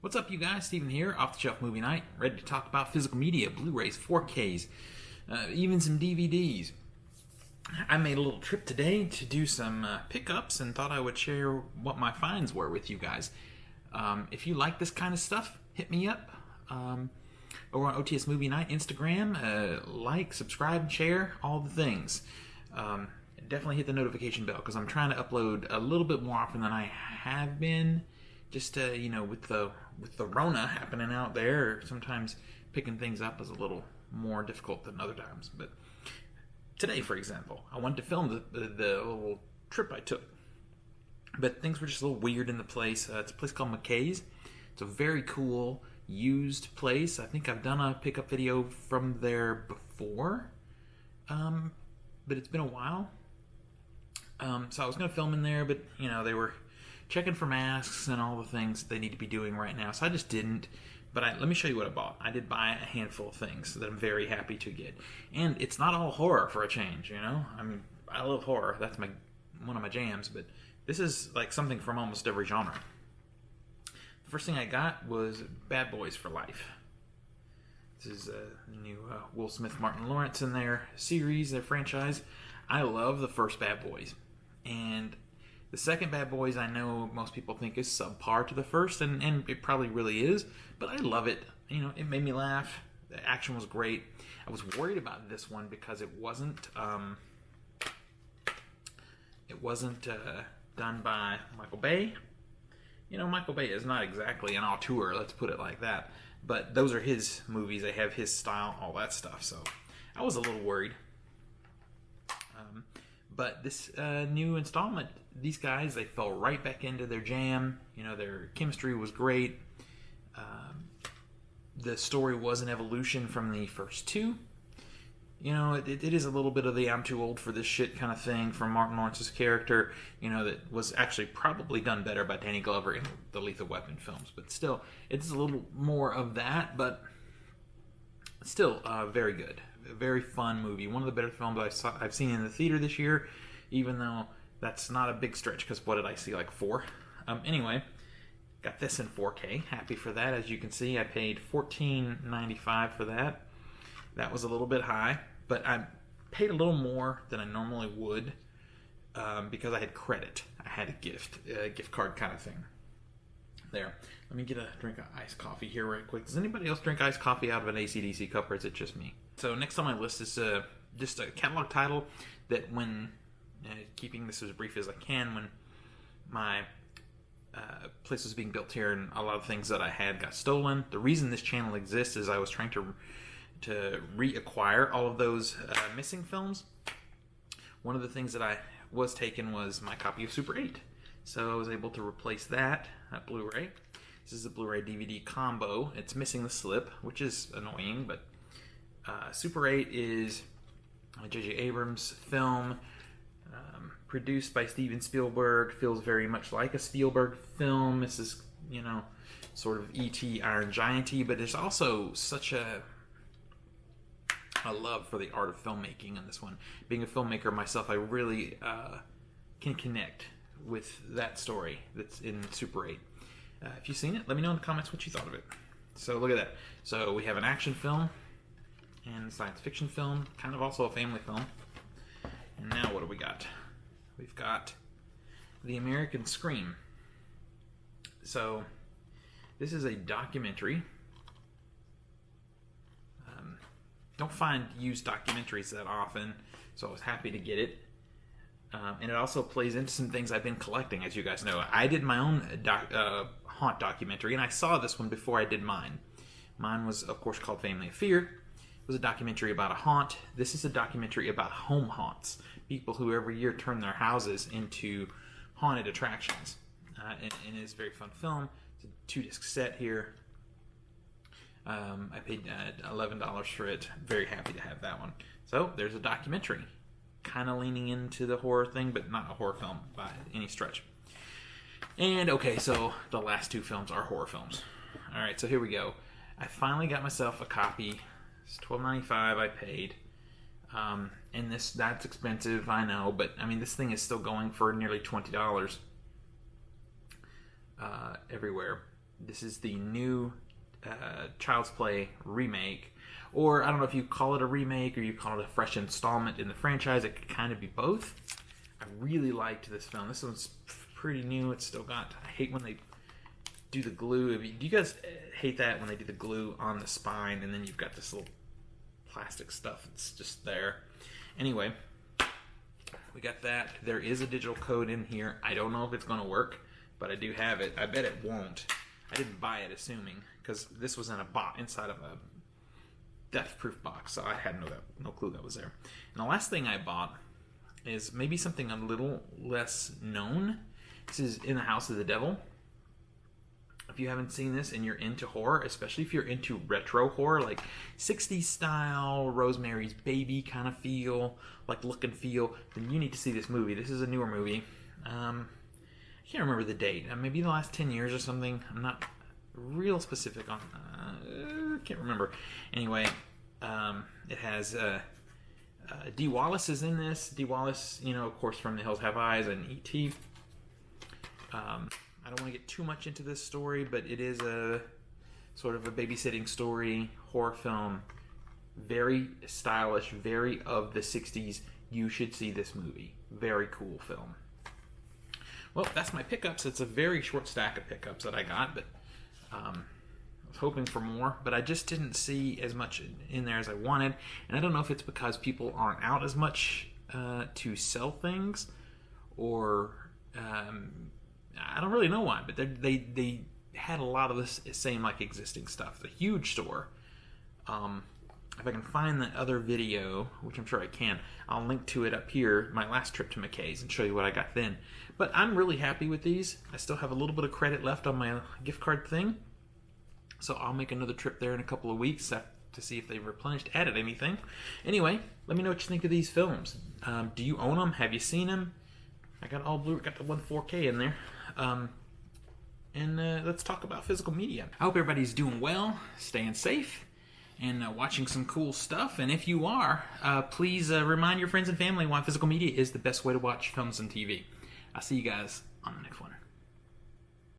What's up, you guys? Steven here, Off the Shelf Movie Night, ready to talk about physical media, Blu-rays, 4Ks, even some DVDs. I made a little trip today to do some pickups and thought I would share what my finds were with you guys. If you like this kind of stuff, hit me up over on OTS Movie Night Instagram. Like, subscribe, and share, all the things. Definitely hit the notification bell because I'm trying to upload a little bit more often than I have been. Just with the Rona happening out there, sometimes picking things up is a little more difficult than other times. But today, for example, I wanted to film the little trip I took, but things were just a little weird in the place. It's a place called McKay's. It's a very cool used place. I think I've done a pickup video from there before, but it's been a while. So I was going to film in there, but they were checking for masks and all the things they need to be doing right now, so I just didn't. But let me show you what I bought. I did buy a handful of things that I'm very happy to get, and it's not all horror for a change. I love horror. That's one of my jams. But this is like something from almost every genre. The first thing I got was Bad Boys for Life. This is the new Will Smith, Martin Lawrence in their series, their franchise. I love the first Bad Boys, and the second Bad Boys, I know most people think is subpar to the first, and it probably really is, but I love it. It made me laugh. The action was great. I was worried about this one because it wasn't done by Michael Bay. Michael Bay is not exactly an auteur, let's put it like that, but those are his movies. They have his style, all that stuff, so I was a little worried. But this new installment, these guys, they fell right back into their jam. Their chemistry was great. The story was an evolution from the first two. It is a little bit of the I'm too old for this shit kind of thing from Martin Lawrence's character, that was actually probably done better by Danny Glover in the Lethal Weapon films. But still, it's a little more of that, but still very good. A very fun movie. One of the better films I've seen in the theater this year, even though that's not a big stretch, because what did I see, like 4? Anyway, got this in 4K. Happy for that. As you can see, I paid $14.95 for that. That was a little bit high, but I paid a little more than I normally would because I had credit. I had a gift card kind of thing. There. Let me get a drink of iced coffee here right quick. Does anybody else drink iced coffee out of an AC/DC cup, or is it just me? So next on my list is just a catalog title that, when keeping this as brief as I can, when my place was being built here and a lot of things that I had got stolen. The reason this channel exists is I was trying to reacquire all of those missing films. One of the things that I was taken was my copy of Super 8. So I was able to replace that Blu-ray. This is a Blu-ray DVD combo. It's missing the slip, which is annoying, but Super 8 is a J.J. Abrams film, produced by Steven Spielberg. Feels very much like a Spielberg film. This is, sort of E.T. Iron Giant-y, but there's also such a love for the art of filmmaking in this one. Being a filmmaker myself, I really can connect with that story that's in Super 8. If you've seen it, let me know in the comments what you thought of it. So look at that. So we have an action film and a science fiction film, kind of also a family film. And now what do we got? We've got The American Scream. So this is a documentary. Don't find used documentaries that often, so I was happy to get it. And it also plays into some things I've been collecting, as you guys know. I did my own haunt documentary, and I saw this one before I did mine. Mine was, of course, called Family of Fear. It was a documentary about a haunt. This is a documentary about home haunts. People who every year turn their houses into haunted attractions. And it's a very fun film. It's a 2-disc set here. I paid $11 for it. Very happy to have that one. So there's a documentary, kind of leaning into the horror thing, but not a horror film by any stretch. And okay, so the last 2 films are horror films. All right, so here we go. I finally got myself a copy. It's $12.95 I paid. And that's expensive, I know, but I mean, this thing is still going for nearly $20 everywhere. This is the new Child's Play remake, or I don't know if you call it a remake or you call it a fresh installment in the franchise. It could kind of be both. I really liked this film. This one's pretty new. It's still got... I hate when they do the glue. Do you guys hate that when they do the glue on the spine and then you've got this little plastic stuff that's just there? Anyway, we got that. There is a digital code in here. I don't know if it's going to work, but I do have it. I bet it won't. I didn't buy it assuming, because this was in a box inside of a death-proof box, so I had no clue that was there. And the last thing I bought is maybe something a little less known. This is In the House of the Devil. If you haven't seen this and you're into horror, especially if you're into retro horror, like 60s style, Rosemary's Baby kind of feel, like look and feel, then you need to see this movie. This is a newer movie. I can't remember the date. Maybe the last 10 years or something. I'm not real specific on... can't remember. Anyway, it has... Dee Wallace is in this. Dee Wallace, of course, from The Hills Have Eyes and E.T. I don't want to get too much into this story, but it is a sort of a babysitting story, horror film. Very stylish, very of the 60s. You should see this movie. Very cool film. Well, that's my pickups. It's a very short stack of pickups that I got, but I was hoping for more, but I just didn't see as much in there as I wanted. And I don't know if it's because people aren't out as much to sell things, or I don't really know why, but they had a lot of this same like existing stuff. The huge store. If I can find the other video, which I'm sure I can, I'll link to it up here, my last trip to McKay's, and show you what I got then. But I'm really happy with these. I still have a little bit of credit left on my gift card thing, so I'll make another trip there in a couple of weeks to see if they've replenished, added anything. Anyway, let me know what you think of these films. Do you own them? Have you seen them? I got all Blu-ray, got the 4K in there. And let's talk about physical media. I hope everybody's doing well, staying safe, and watching some cool stuff. And if you are, please remind your friends and family why physical media is the best way to watch films and TV. I'll see you guys on the next one.